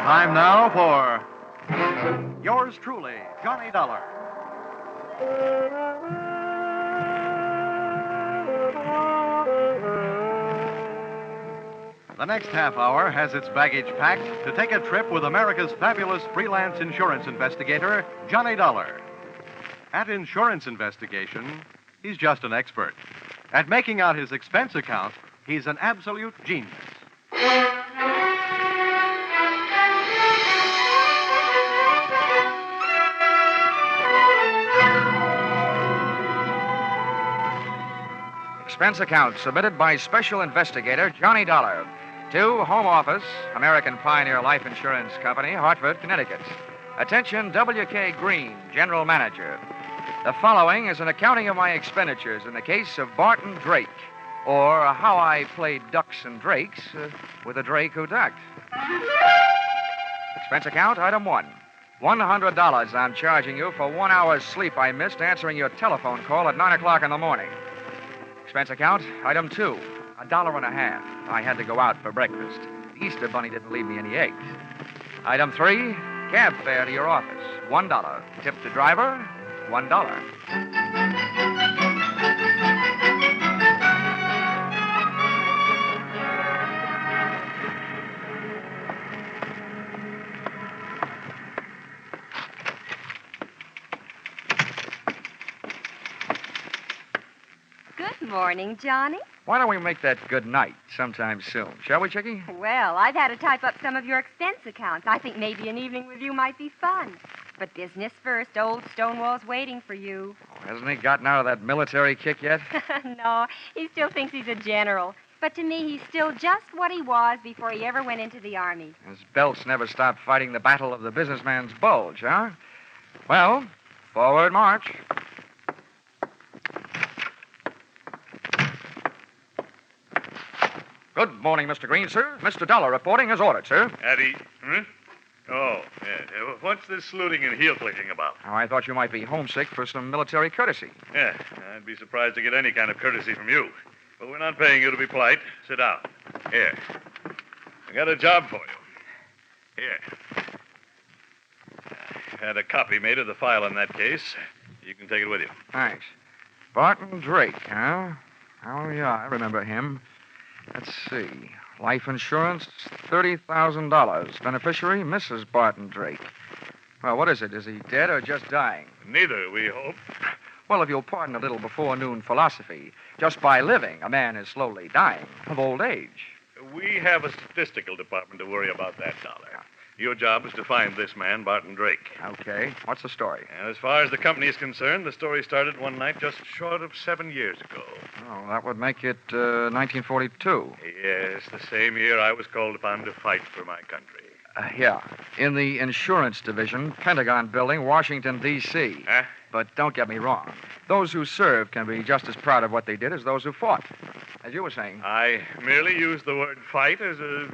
Time now for yours truly, Johnny Dollar. The next half hour has its baggage packed to take a trip with America's fabulous freelance insurance investigator, Johnny Dollar. At insurance investigation, he's just an expert. At making out his expense account, he's an absolute genius. Expense account submitted by Special Investigator Johnny Dollar to Home Office, American Pioneer Life Insurance Company, Hartford, Connecticut. Attention, W.K. Green, General Manager. The following is an accounting of my expenditures in the case of Barton Drake, or how I played ducks and drakes with a drake who ducked. Expense account, item 1. $100 I'm charging you for 1 hour's sleep I missed answering your telephone call at 9 o'clock in the morning. Expense account, item 2. $1.50. I had to go out for breakfast. The Easter Bunny didn't leave me any eggs. Item 3, cab fare to your office, $1. Tip the driver, $1. Good morning, Johnny. Why don't we make that good night sometime soon? Shall we, Chickie? Well, I've had to type up some of your expense accounts. I think maybe an evening with you might be fun. But business first. Old Stonewall's waiting for you. Oh, hasn't he gotten out of that military kick yet? No, he still thinks he's a general. But to me, he's still just what he was before he ever went into the Army. His belts never stopped fighting the battle of the businessman's bulge, huh? Well, forward march. Good morning, Mr. Green, sir. Mr. Dollar reporting as ordered, sir. Eddie, huh? Oh, yeah. What's this saluting and heel-clicking about? Oh, I thought you might be homesick for some military courtesy. Yeah, I'd be surprised to get any kind of courtesy from you. But we're not paying you to be polite. Sit down. Here. I got a job for you. Here. I had a copy made of the file in that case. You can take it with you. Thanks. Barton Drake, huh? Oh, yeah, I remember him. Let's see. Life insurance, $30,000. Beneficiary, Mrs. Barton Drake. Well, what is it? Is he dead or just dying? Neither, we hope. Well, if you'll pardon a little before-noon philosophy, just by living, a man is slowly dying of old age. We have a statistical department to worry about that, Dollar. Your job is to find this man, Barton Drake. Okay. What's the story? And as far as the company is concerned, the story started one night just short of 7 years ago. Oh, that would make it 1942. Yes, the same year I was called upon to fight for my country. Yeah. In the insurance division, Pentagon Building, Washington, D.C. Huh? But don't get me wrong. Those who served can be just as proud of what they did as those who fought. As you were saying. I merely used the word fight as a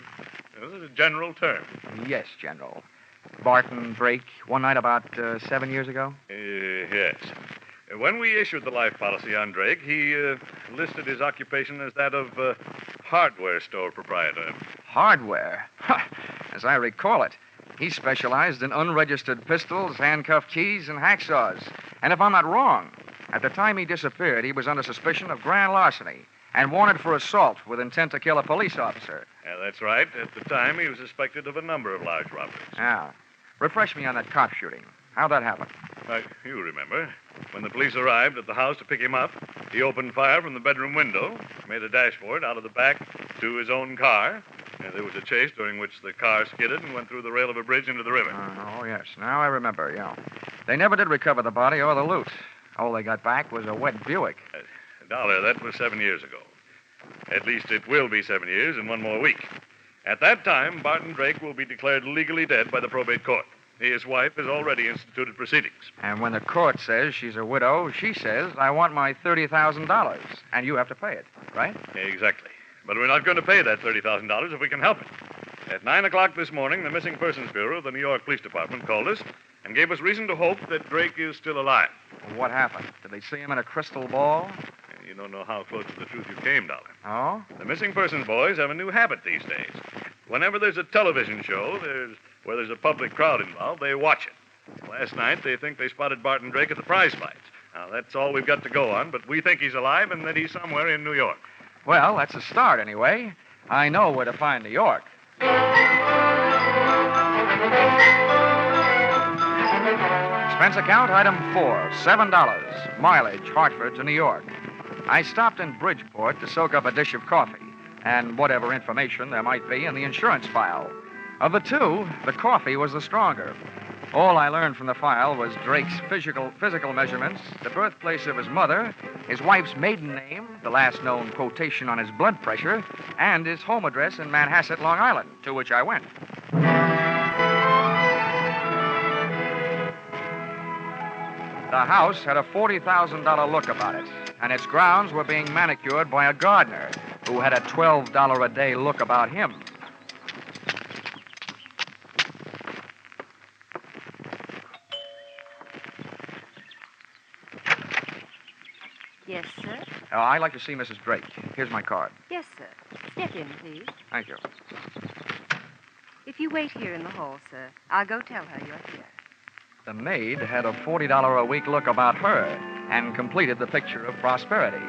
general term. Yes, General. Barton Drake, one night about 7 years ago? Yes. When we issued the life policy on Drake, he listed his occupation as that of hardware store proprietor. Hardware? As I recall it, he specialized in unregistered pistols, handcuff keys, and hacksaws. And if I'm not wrong, at the time he disappeared, he was under suspicion of grand larceny and wanted for assault with intent to kill a police officer. Yeah, that's right. At the time, he was suspected of a number of large robberies. Yeah. Refresh me on that cop shooting. How'd that happen? You remember. When the police arrived at the house to pick him up, he opened fire from the bedroom window, made a dash for it out of the back to his own car. There was a chase during which the car skidded and went through the rail of a bridge into the river. Oh, yes. Now I remember, yeah. They never did recover the body or the loot. All they got back was a wet Buick. Dollar, that was 7 years ago. At least it will be 7 years in 1 more week. At that time, Barton Drake will be declared legally dead by the probate court. His wife has already instituted proceedings. And when the court says she's a widow, she says, I want my $30,000, and you have to pay it, right? Exactly. But we're not going to pay that $30,000 if we can help it. At 9 o'clock this morning, the Missing Persons Bureau of the New York Police Department called us and gave us reason to hope that Drake is still alive. What happened? Did they see him in a crystal ball? You don't know how close to the truth you came, Dollar. Oh? The Missing Persons boys have a new habit these days. Whenever there's a television show, where there's a public crowd involved, they watch it. Last night, they think they spotted Barton Drake at the prize fights. Now, that's all we've got to go on, but we think he's alive and that he's somewhere in New York. Well, that's a start anyway. I know where to find New York. Expense account, item 4, $7. Mileage, Hartford to New York. I stopped in Bridgeport to soak up a dish of coffee and whatever information there might be in the insurance file. Of the two, the coffee was the stronger. All I learned from the file was Drake's physical measurements, the birthplace of his mother, his wife's maiden name, the last known quotation on his blood pressure, and his home address in Manhasset, Long Island, to which I went. The house had a $40,000 look about it, and its grounds were being manicured by a gardener who had a $12 a day look about him. Yes, sir? I'd like to see Mrs. Drake. Here's my card. Yes, sir. Step in, please. Thank you. If you wait here in the hall, sir, I'll go tell her you're here. The maid had a $40 a week look about her and completed the picture of prosperity.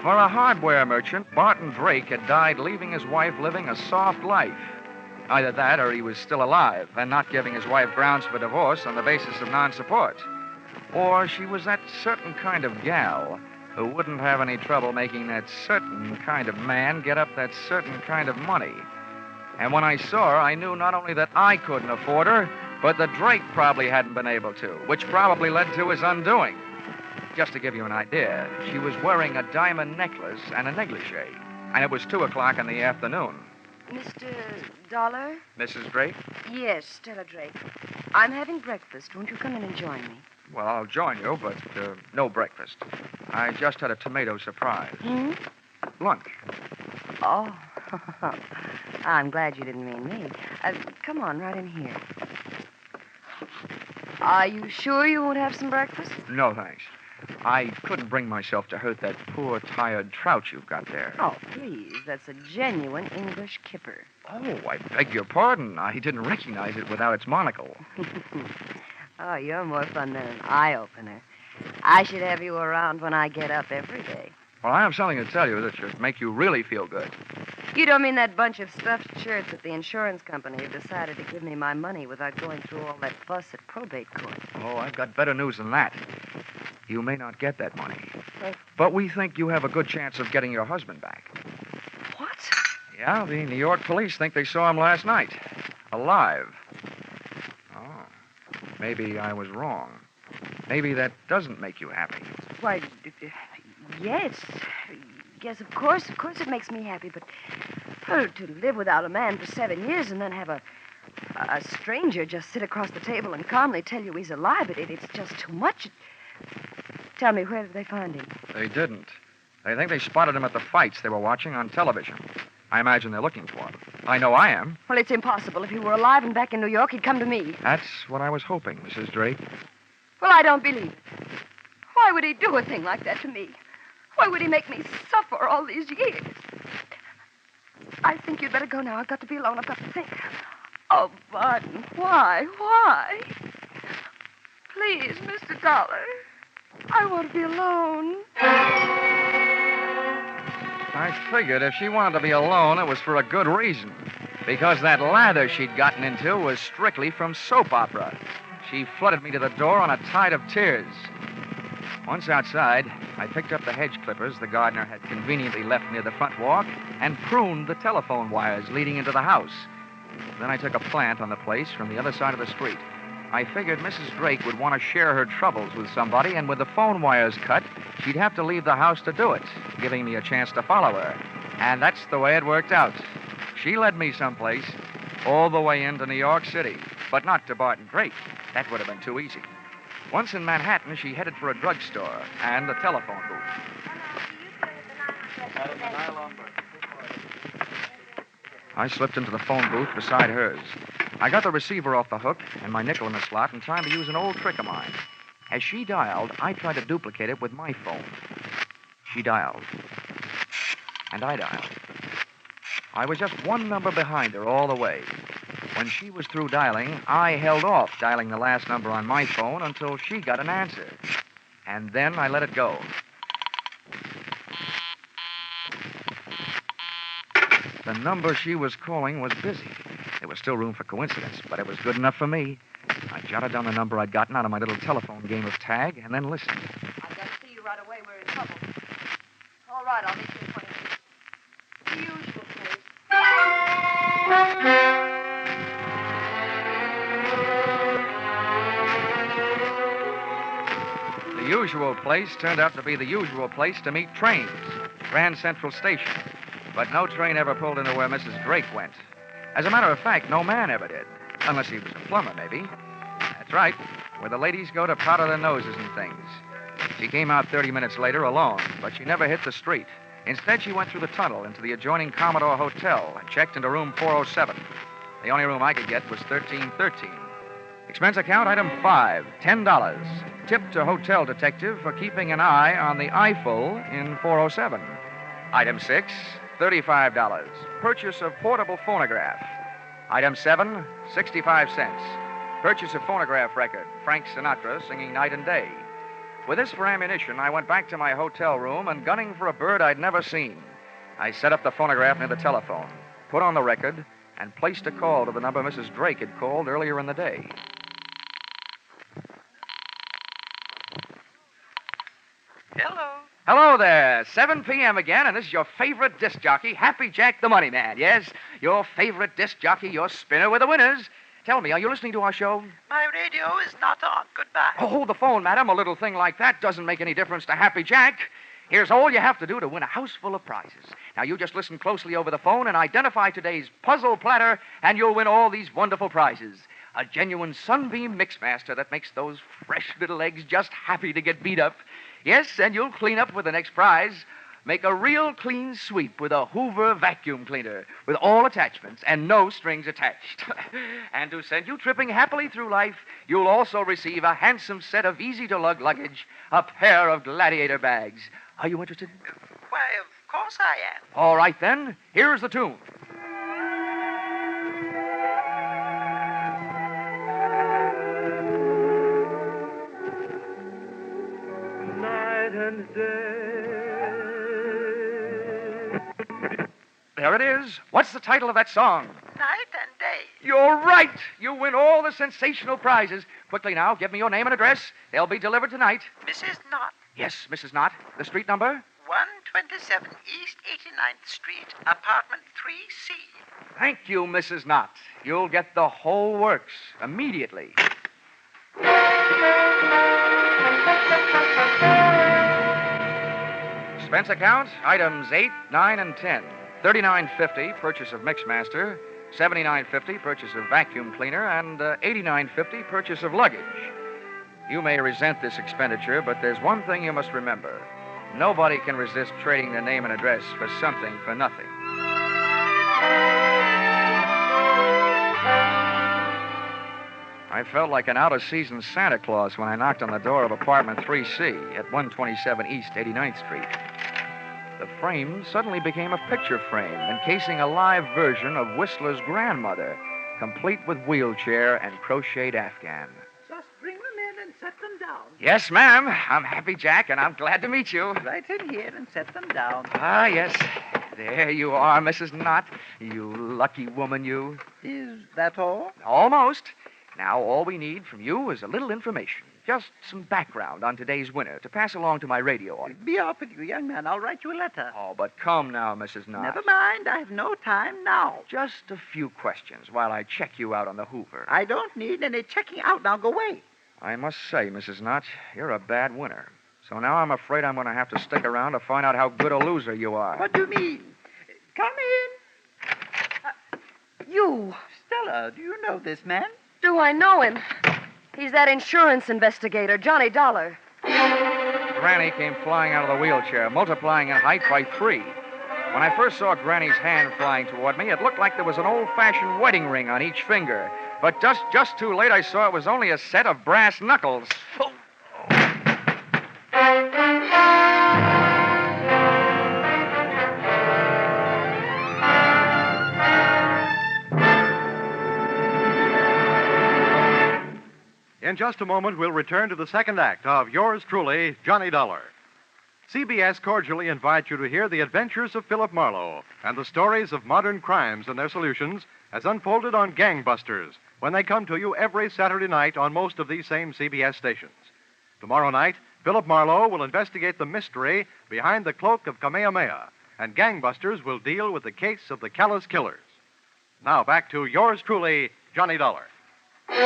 For a hardware merchant, Barton Drake had died leaving his wife living a soft life. Either that or he was still alive and not giving his wife grounds for divorce on the basis of non-support. Or she was that certain kind of gal who wouldn't have any trouble making that certain kind of man get up that certain kind of money. And when I saw her, I knew not only that I couldn't afford her, but that Drake probably hadn't been able to, which probably led to his undoing. Just to give you an idea, she was wearing a diamond necklace and a negligee, and it was 2 o'clock in the afternoon. Mr. Dollar? Mrs. Drake? Yes, Stella Drake. I'm having breakfast. Won't you come in and join me? Well, I'll join you, but no breakfast. I just had a tomato surprise. Lunch. Oh, I'm glad you didn't mean me. Come on, right in here. Are you sure you won't have some breakfast? No, thanks. I couldn't bring myself to hurt that poor, tired trout you've got there. Oh, please. That's a genuine English kipper. Oh, I beg your pardon. I didn't recognize it without its monocle. Oh, you're more fun than an eye-opener. I should have you around when I get up every day. Well, I have something to tell you that should make you really feel good. You don't mean that bunch of stuffed shirts at the insurance company have decided to give me my money without going through all that fuss at probate court? Oh, I've got better news than that. You may not get that money. But we think you have a good chance of getting your husband back. What? Yeah, the New York police think they saw him last night. Alive. Oh. Maybe I was wrong. Maybe that doesn't make you happy. Why, yes. Yes, of course it makes me happy, but to live without a man for 7 years and then have a stranger just sit across the table and calmly tell you he's alive, it's just too much. Tell me, where did they find him? They didn't. They think they spotted him at the fights they were watching on television. I imagine they're looking for him. I know I am. Well, it's impossible. If he were alive and back in New York, he'd come to me. That's what I was hoping, Mrs. Drake. Well, I don't believe it. Why would he do a thing like that to me? Why would he make me suffer all these years? I think you'd better go now. I've got to be alone. I've got to think. Oh, Barton, why? Why? Please, Mr. Dollar. I want to be alone. I figured if she wanted to be alone, it was for a good reason. Because that lather she'd gotten into was strictly from soap opera. She flooded me to the door on a tide of tears. Once outside, I picked up the hedge clippers the gardener had conveniently left near the front walk and pruned the telephone wires leading into the house. Then I took a plant on the place from the other side of the street. I figured Mrs. Drake would want to share her troubles with somebody, and with the phone wires cut, she'd have to leave the house to do it, giving me a chance to follow her. And that's the way it worked out. She led me someplace, all the way into New York City, but not to Barton Drake. That would have been too easy. Once in Manhattan, she headed for a drugstore and a telephone booth. I slipped into the phone booth beside hers. I got the receiver off the hook and my nickel in the slot in time to use an old trick of mine. As she dialed, I tried to duplicate it with my phone. She dialed. And I dialed. I was just one number behind her all the way. When she was through dialing, I held off dialing the last number on my phone until she got an answer. And then I let it go. The number she was calling was busy. There was still room for coincidence, but it was good enough for me. I jotted down the number I'd gotten out of my little telephone game of tag and then listened. I gotta see you right away. We're in trouble. All right, I'll meet you in 20 minutes. The usual place. The usual place turned out to be the usual place to meet trains, Grand Central Station. But no train ever pulled into where Mrs. Drake went. As a matter of fact, no man ever did. Unless he was a plumber, maybe. That's right, where the ladies go to powder their noses and things. She came out 30 minutes later alone, but she never hit the street. Instead, she went through the tunnel into the adjoining Commodore Hotel and checked into room 407. The only room I could get was 1313. Expense account, item 5, $10. Tip to hotel detective for keeping an eye on the Eiffel in 407. Item 6, $35. Purchase of portable phonograph. Item 7, 65 cents. Purchase of phonograph record, Frank Sinatra singing night and day. With this for ammunition, I went back to my hotel room and gunning for a bird I'd never seen. I set up the phonograph near the telephone, put on the record, and placed a call to the number Mrs. Drake had called earlier in the day. Hello. Hello there. 7 p.m. again, and this is your favorite disc jockey, Happy Jack the Money Man. Yes, your favorite disc jockey, your spinner with the winners. Tell me, are you listening to our show? My radio is not on. Goodbye. Oh, hold the phone, madam. A little thing like that doesn't make any difference to Happy Jack. Here's all you have to do to win a house full of prizes. Now, you just listen closely over the phone and identify today's puzzle platter, and you'll win all these wonderful prizes. A genuine Sunbeam Mixmaster that makes those fresh little eggs just happy to get beat up. Yes, and you'll clean up with the next prize. Make a real clean sweep with a Hoover vacuum cleaner with all attachments and no strings attached. And to send you tripping happily through life, you'll also receive a handsome set of easy-to-lug luggage, a pair of Gladiator bags. Are you interested? Why, of course I am. All right, then. Here's the tune. Night and day. There it is. What's the title of that song? Night and day. You're right. You win all the sensational prizes. Quickly now, give me your name and address. They'll be delivered tonight. Mrs. Knott, Yes, Mrs. Knott. The street number? 127 East 89th Street, apartment 3C. Thank you, Mrs. Knott. You'll get the whole works immediately. Expense account, items 8, 9, and 10. $39.50, purchase of Mixmaster. $79.50, purchase of vacuum cleaner. And $89.50, purchase of luggage. You may resent this expenditure, but there's one thing you must remember. Nobody can resist trading their name and address for something for nothing. I felt like an out-of-season Santa Claus when I knocked on the door of apartment 3C at 127 East 89th Street. The frame suddenly became a picture frame encasing a live version of Whistler's grandmother, complete with wheelchair and crocheted afghan. Just bring them in and set them down. Yes, ma'am. I'm Happy Jack, and I'm glad to meet you. Right in here and set them down. Ah, yes. There you are, Mrs. Knott. You lucky woman, you. Is that all? Almost. Now, all we need from you is a little information. Just some background on today's winner to pass along to my radio audience. Be off with you, young man. I'll write you a letter. Oh, but come now, Mrs. Knott. Never mind. I have no time now. Just a few questions while I check you out on the Hoover. I don't need any checking out. Now go away. I must say, Mrs. Knott, you're a bad winner. So now I'm afraid I'm going to have to stick around to find out how good a loser you are. What do you mean? Come in. You. Stella, do you know this man? Do I know him? He's that insurance investigator, Johnny Dollar. Granny came flying out of the wheelchair, multiplying in height by 3. When I first saw Granny's hand flying toward me, it looked like there was an old-fashioned wedding ring on each finger. But just too late, I saw it was only a set of brass knuckles. Oh. In just a moment, we'll return to the second act of yours truly, Johnny Dollar. CBS cordially invites you to hear the adventures of Philip Marlowe and the stories of modern crimes and their solutions as unfolded on Gangbusters when they come to you every Saturday night on most of these same CBS stations. Tomorrow night, Philip Marlowe will investigate the mystery behind the cloak of Kamehameha, and Gangbusters will deal with the case of the callous killers. Now back to yours truly, Johnny Dollar. When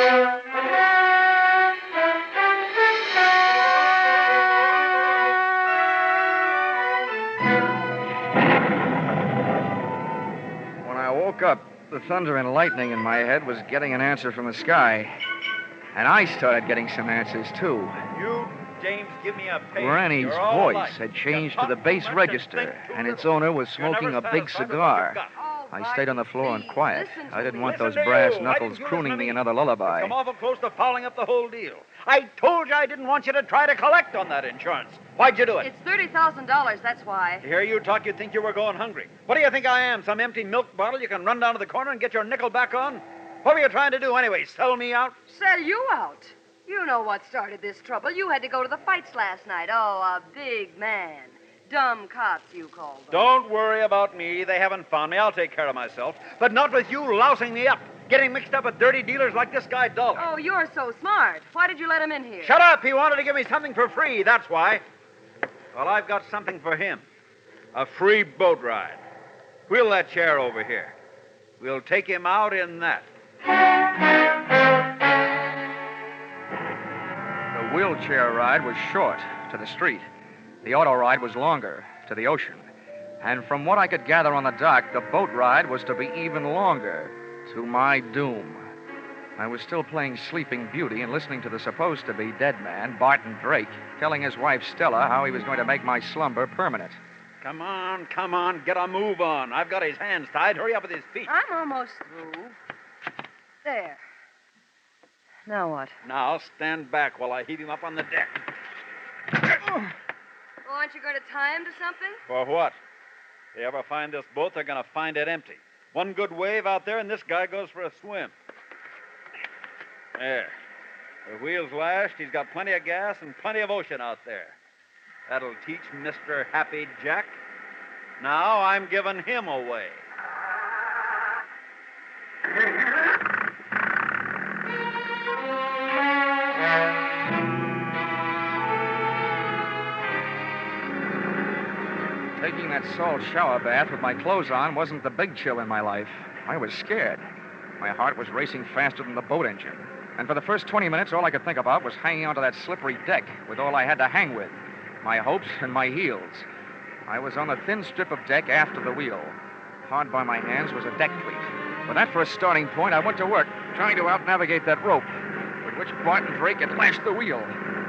I woke up, the thunder and lightning in my head was getting an answer from the sky. And I started getting some answers, too. You, James, give me a page. Granny's voice had changed to the bass register, and its owner was smoking a big cigar. I stayed on the floor and quiet. I didn't want those brass knuckles crooning me another lullaby. Come awful close to fouling up the whole deal. I told you I didn't want you to try to collect on that insurance. Why'd you do it? It's $30,000, that's why. To hear you talk, you'd think you were going hungry. What do you think I am, some empty milk bottle you can run down to the corner and get your nickel back on? What were you trying to do anyway, sell me out? Sell you out? You know what started this trouble. You had to go to the fights last night. Oh, a big man. Dumb cops, you call them. Don't worry about me. They haven't found me. I'll take care of myself. But not with you lousing me up, getting mixed up with dirty dealers like this guy Dollar. Oh, you're so smart. Why did you let him in here? Shut up! He wanted to give me something for free, that's why. Well, I've got something for him. A free boat ride. Wheel that chair over here. We'll take him out in that. The wheelchair ride was short, to the street. The auto ride was longer, to the ocean. And from what I could gather on the dock, the boat ride was to be even longer, to my doom. I was still playing Sleeping Beauty and listening to the supposed-to-be dead man, Barton Drake, telling his wife Stella how he was going to make my slumber permanent. Come on, get a move on. I've got his hands tied. Hurry up with his feet. I'm almost through. There. Now what? Now stand back while I heave him up on the deck. Well, aren't you going to tie him to something? For what? If they ever find this boat, they're going to find it empty. One good wave out there, and this guy goes for a swim. There. The wheel's lashed. He's got plenty of gas and plenty of ocean out there. That'll teach Mr. Happy Jack. Now I'm giving him away. Taking that salt shower bath with my clothes on wasn't the big chill in my life. I was scared. My heart was racing faster than the boat engine. And for the first 20 minutes, all I could think about was hanging onto that slippery deck with all I had to hang with, my hopes and my heels. I was on a thin strip of deck after the wheel. Hard by my hands was a deck cleat. With that for a starting point, I went to work, trying to out-navigate that rope, with which Barton Drake had lashed the wheel.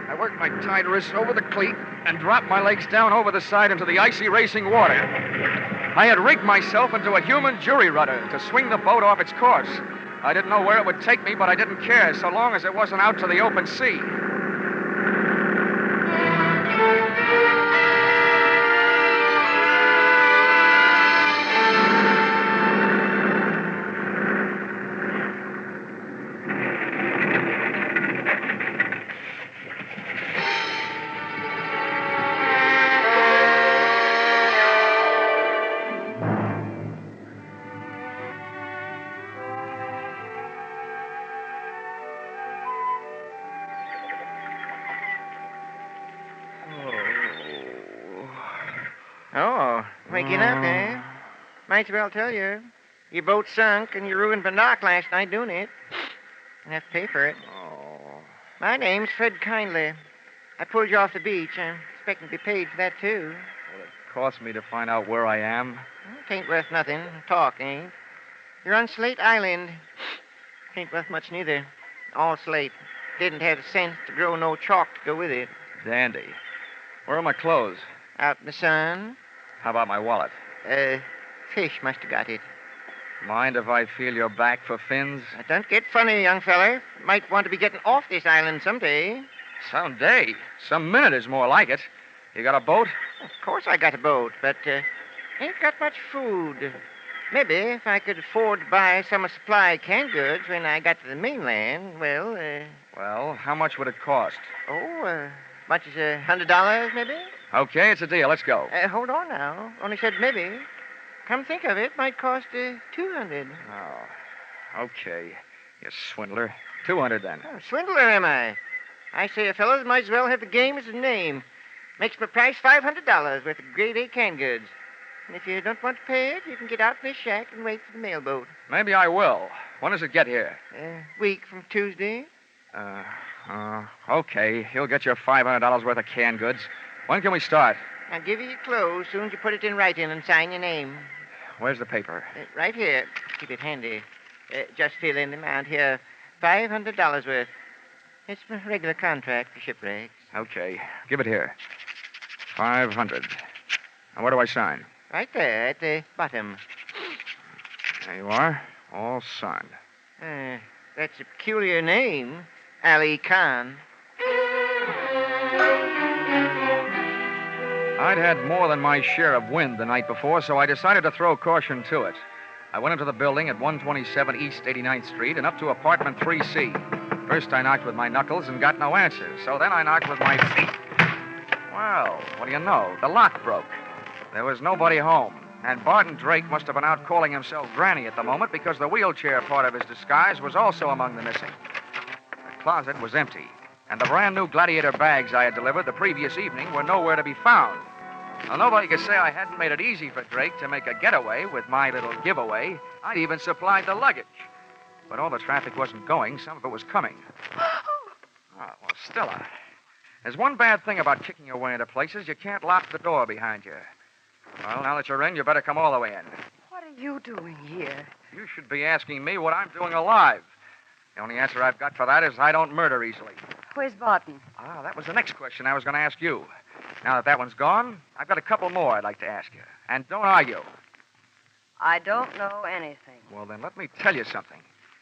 I worked my tied wrists over the cleat and dropped my legs down over the side into the icy racing water. I had rigged myself into a human jury rudder to swing the boat off its course. I didn't know where it would take me, but I didn't care, so long as it wasn't out to the open sea. Oh, waking up, eh? Might as well tell you. Your boat sunk and you ruined my knock last night doing it. I have to pay for it. Oh. My name's Fred Kindly. I pulled you off the beach. I'm expecting to be paid for that, too. Will it cost me to find out where I am? It ain't worth nothing. Talk, ain't. You're on Slate Island. Ain't worth much neither. All slate. Didn't have sense to grow no chalk to go with it. Dandy. Where are my clothes? Out in the sun. How about my wallet? Fish must have got it. Mind if I feel your back for fins? Now, don't get funny, young feller. Might want to be getting off this island someday. Someday. Some minute is more like it. You got a boat? Of course I got a boat, but ain't got much food. Maybe if I could afford to buy some supply canned goods when I got to the mainland, Well, how much would it cost? much as $100, maybe? Okay, it's a deal. Let's go. Hold on now. Only said maybe. Come think of it, might cost $200. Oh, okay. You swindler. 200 then. Oh, swindler, am I? I say, fellows might as well have the game as a name. Makes my price $500 worth of grade A canned goods. And if you don't want to pay it, you can get out in this shack and wait for the mailboat. Maybe I will. When does it get here? Week from Tuesday. Okay. He'll get you $500 worth of canned goods. When can we start? I'll give you your clothes soon as you put it in writing and sign your name. Where's the paper? Right here. Keep it handy. Just fill in the amount here. $500 worth. It's my regular contract for shipwrecks. Okay. Give it here. 500. Now, where do I sign? Right there at the bottom. There you are. All signed. That's a peculiar name. Ali Khan. I'd had more than my share of wind the night before, so I decided to throw caution to it. I went into the building at 127 East 89th Street and up to apartment 3C. First, I knocked with my knuckles and got no answers, so then I knocked with my feet. Well, what do you know? The lock broke. There was nobody home, and Barton Drake must have been out calling himself Granny at the moment because the wheelchair part of his disguise was also among the missing. The closet was empty, and the brand-new Gladiator bags I had delivered the previous evening were nowhere to be found. Now, nobody could say I hadn't made it easy for Drake to make a getaway with my little giveaway. I'd even supplied the luggage. But all the traffic wasn't going. Some of it was coming. Well, Stella, there's one bad thing about kicking your way into places. You can't lock the door behind you. Well, now that you're in, you better come all the way in. What are you doing here? You should be asking me what I'm doing alive. The only answer I've got for that is I don't murder easily. Where's Barton? That was the next question I was going to ask you. Now that one's gone, I've got a couple more I'd like to ask you. And don't argue. I don't know anything. Well, then let me tell you something.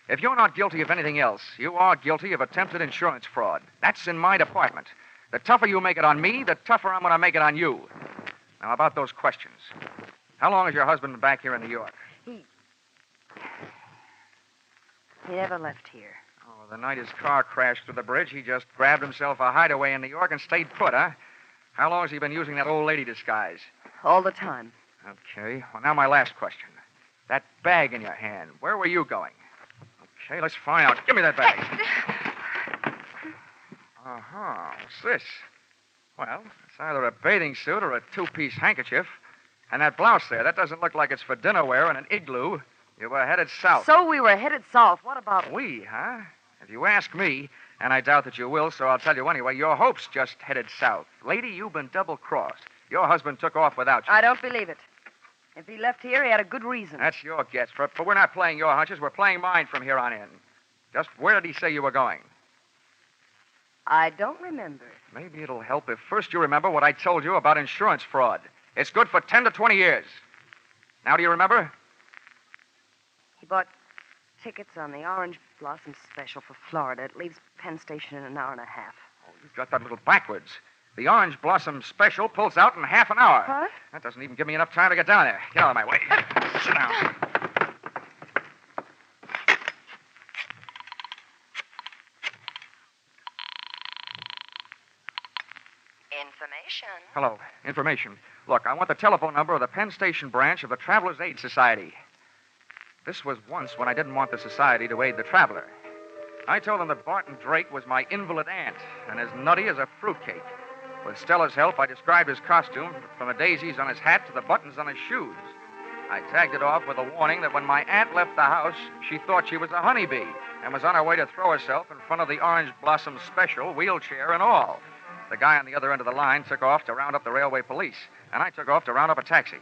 If you're not guilty of anything else, you are guilty of attempted insurance fraud. That's in my department. The tougher you make it on me, the tougher I'm going to make it on you. Now, about those questions. How long has your husband been back here in New York? He never left here. Oh, the night his car crashed through the bridge, he just grabbed himself a hideaway in New York and stayed put, huh? How long has he been using that old lady disguise? All the time. Okay. Well, now my last question. That bag in your hand, where were you going? Okay, let's find out. Give me that bag. What's this? Well, it's either a bathing suit or a two-piece handkerchief. And that blouse there, that doesn't look like it's for dinner wear in an igloo. You were headed south. So we were headed south. What about... We, huh? If you ask me, and I doubt that you will, so I'll tell you anyway, your hope's just headed south. Lady, you've been double-crossed. Your husband took off without you. I don't believe it. If he left here, he had a good reason. That's your guess, but we're not playing your hunches. We're playing mine from here on in. Just where did he say you were going? I don't remember. Maybe it'll help if first you remember what I told you about insurance fraud. It's good for 10 to 20 years. Now, do you remember? He bought tickets on the Orange Blossom Special for Florida. It leaves Penn Station in an hour and a half. Oh, you've got that a little backwards. The Orange Blossom Special pulls out in half an hour. What? That doesn't even give me enough time to get down there. Get out of my way. Sit down. Information. Hello. Information. Look, I want the telephone number of the Penn Station branch of the Travelers' Aid Society. This was once when I didn't want the society to aid the traveler. I told them that Barton Drake was my invalid aunt and as nutty as a fruitcake. With Stella's help, I described his costume from the daisies on his hat to the buttons on his shoes. I tagged it off with a warning that when my aunt left the house, she thought she was a honeybee and was on her way to throw herself in front of the Orange Blossom Special, wheelchair and all. The guy on the other end of the line took off to round up the railway police, and I took off to round up a taxi.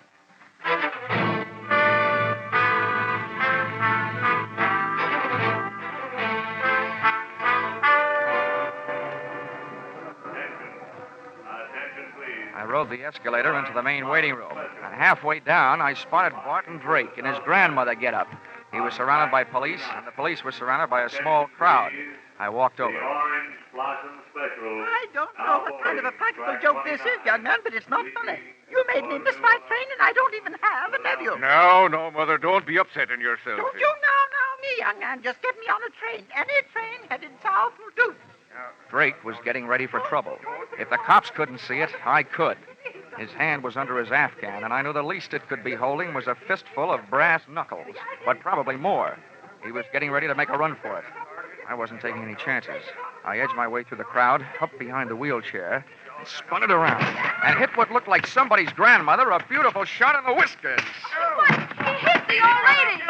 I rode the escalator into the main waiting room, and halfway down, I spotted Barton Drake in his grandmother get-up. He was surrounded by police, and the police were surrounded by a small crowd. I walked The over. Orange Blossom Special. I don't know what kind of a practical joke this is, young man, but it's not funny. You made me miss my train, and I don't even have a nephew. No, Mother, don't be upsetting yourself. Don't you now, me, young man. Just get me on a train. Any train headed south will do. Drake was getting ready for trouble. If the cops couldn't see it, I could. His hand was under his Afghan, and I knew the least it could be holding was a fistful of brass knuckles, but probably more. He was getting ready to make a run for it. I wasn't taking any chances. I edged my way through the crowd, up behind the wheelchair, and spun it around, and hit what looked like somebody's grandmother a beautiful shot in the whiskers. What? He hit the old lady.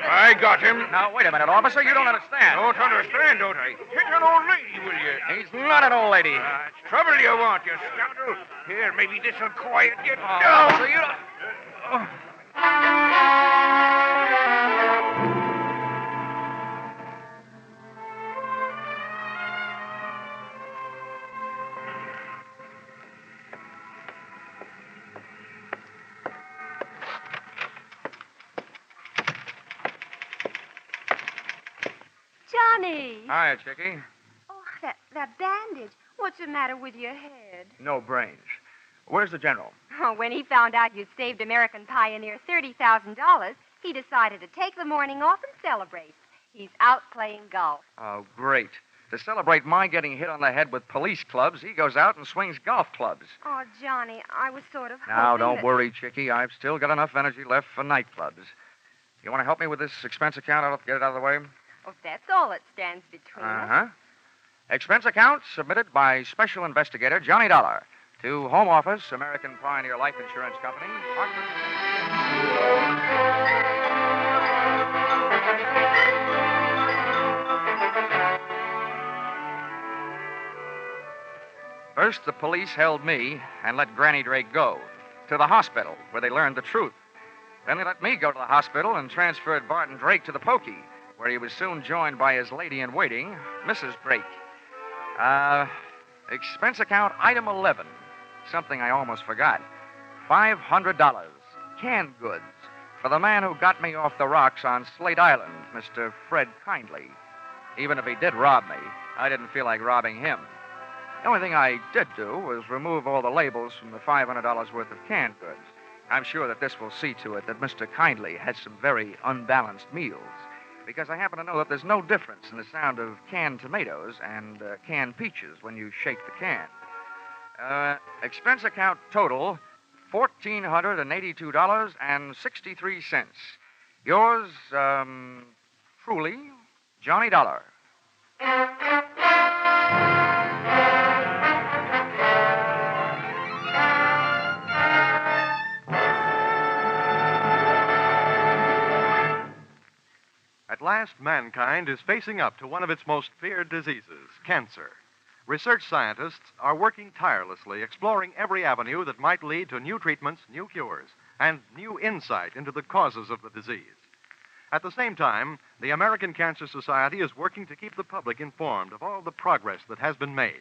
I got him. Now, wait a minute, officer. You don't understand. Don't understand, don't I? Hit an old lady, will you? He's not an old lady. It's trouble you want, you scoundrel. Here, maybe this'll quiet you Oh, down. so you don't... Oh. Johnny. Hiya, Chickie. Oh, that bandage. What's the matter with your head? No brains. Where's the general? Oh, when he found out you'd saved American Pioneer $30,000, he decided to take the morning off and celebrate. He's out playing golf. Oh, great. To celebrate my getting hit on the head with police clubs, he goes out and swings golf clubs. Oh, Johnny, I was sort of Now, hoping don't that... worry, Chickie. I've still got enough energy left for nightclubs. You want to help me with this expense account? I'll get it out of the way. Oh, that's all that stands between us. Uh-huh. Expense account submitted by Special Investigator Johnny Dollar to Home Office, American Pioneer Life Insurance Company. First, the police held me and let Granny Drake go to the hospital, where they learned the truth. Then they let me go to the hospital and transferred Barton Drake to the pokey, where he was soon joined by his lady-in-waiting, Mrs. Drake. Expense account item 11. Something I almost forgot. $500. Canned goods for the man who got me off the rocks on Slate Island, Mr. Fred Kindly. Even if he did rob me, I didn't feel like robbing him. The only thing I did do was remove all the labels from the $500 worth of canned goods. I'm sure that this will see to it that Mr. Kindly had some very unbalanced meals, because I happen to know that there's no difference in the sound of canned tomatoes and canned peaches when you shake the can. Expense account total, $1,482.63. Yours, truly, Johnny Dollar. At last, mankind is facing up to one of its most feared diseases, cancer. Research scientists are working tirelessly, exploring every avenue that might lead to new treatments, new cures, and new insight into the causes of the disease. At the same time, the American Cancer Society is working to keep the public informed of all the progress that has been made,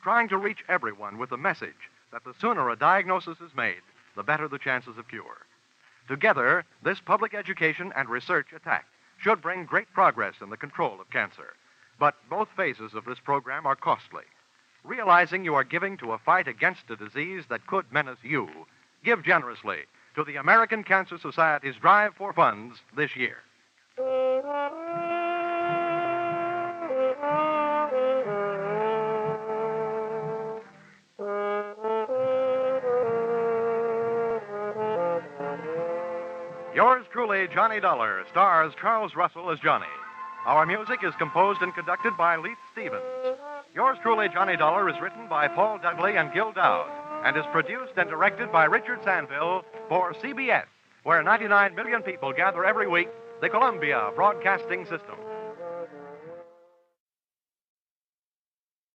trying to reach everyone with the message that the sooner a diagnosis is made, the better the chances of cure. Together, this public education and research attack should bring great progress in the control of cancer. But both phases of this program are costly. Realizing you are giving to a fight against a disease that could menace you, give generously to the American Cancer Society's drive for funds this year. Yours truly, Johnny Dollar, stars Charles Russell as Johnny. Our music is composed and conducted by Leith Stevens. Yours truly, Johnny Dollar, is written by Paul Dudley and Gil Dowd and is produced and directed by Richard Sanville for CBS, where 99 million people gather every week, the Columbia Broadcasting System.